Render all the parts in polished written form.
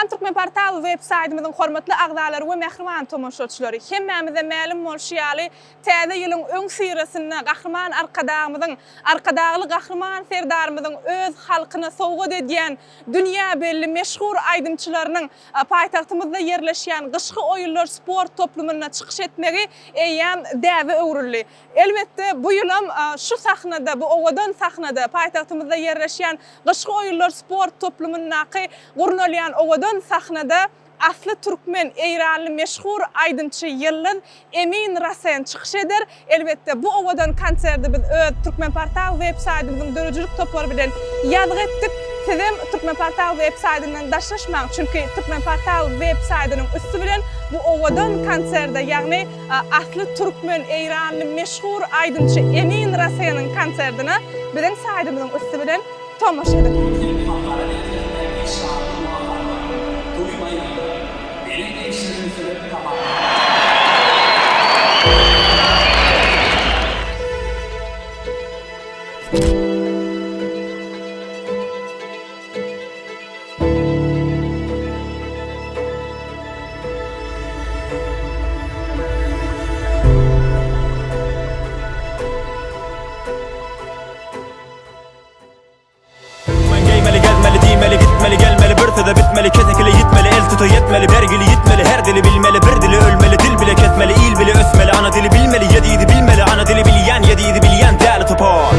Salam Türkmen Portal web-saytymyzyň hormatly agdalary we mähriman tomoşaçylary. Hemmämize ma'lum bolşýaly täze ýylyň öň syrasyna gahrman arkadagly gahrman serdarymyzyň öz halkyna sowgat edýän dünýä belli meşhur aýdymçylarynyň paýtagtymyzda ýerleşýän gyşky oýunlar sport toplumyna çykyş etmegi eýýän däwe öwrüldi. Elbetde bu ýylym şu sahnada, bu owadan sahnada paýtagtymyzda ýerleşýän gyşky oýunlar sport toplumynaky gurnalýan owadan sahnada asly türkmen eýranly meşhur aýdymçy Yıldız Emin Rasen çykyş eder. Elbetde bu owadan konserde biz öz Türkmen Portal web-saytymyzyň dörüjülük toplary bilen ýazgy etdik. Sizem Türkmen Portal web-saytynyň daşlaşmaň, çünki Türkmen Portal web-saytynyň üstü bilen bu owadan konserde, ýagny asly türkmen eýranly meşhur aýdymçy Emin Rasenyň konserdine biziň saytymyzyň üstü bilen tomoşa edin. Yetmeli, bergili yitmeli, her dili bilmeli, bir dili ölmeli, dil bile kesmeli, il bile ösmeli, ana dili bilmeli, yediğidi bilmeli, ana dili bilyen, yediğidi bilyen, değerli topar.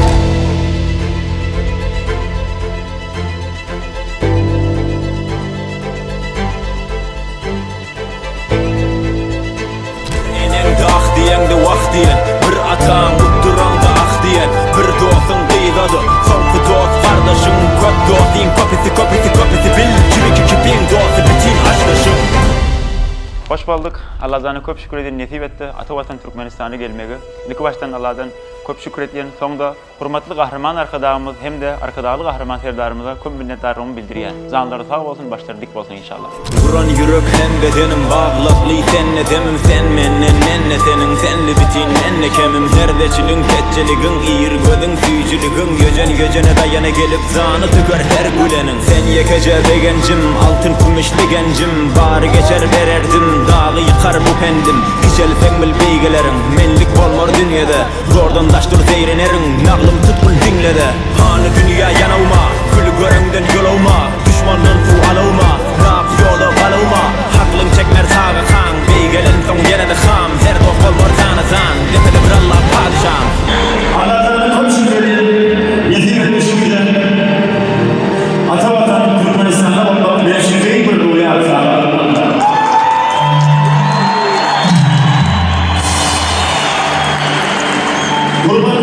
Enende ah diyen de vah diyen, bir atan utturan da ah diyen, bir dostun kıydadı, sonku dost, kardeşin, köp dostin, kopisi, bil, kipin dostu, bitin aşkışın. Hoş bulduk. Allah'dan köp şükür edin, nesip etti. Atavatan Türkmenistan'a gelmegi. İlk baştan Allah'dan köp şükür edilen, sonunda hurmatly gahryman arkadağımız hem de arkadağlı gahryman serdarımıza köp minnetdarlığımı bildiriyen. Zanları sağ olsun, başları dik olsun inşallah. Vuran yürek hem bedenim bağlaplı, senle demim sen menden, nenne senin, senli bitin, nenne kemim. Herdeçilin, ketçeligin, iyir gözün, süyücülügün, göcene dayana gelip zanı tüker her gülenin. Sen yekece begencim, altın kumişli gencim, bari geçer vererdim, dağı yıkar bu pendim. Dişelsen bil beygelerin, menlik bolmar dünyada, zordan daştır zeyrenerin, nağlım tutkun dinlede. Hanı dünya yanavma, gülü görenden yolavma, düşmandan su alavma, rap yola balavma. Haklın çekmer sağa kan, beygelen son yere de ham, her dost bolmar tanısan, defede bir Allah padişam. Allah'tan komşuları yetim etmiş güzel, Atavatan Türkmenistan'a olmak bir şirkeyi bir rüyasa. Kurban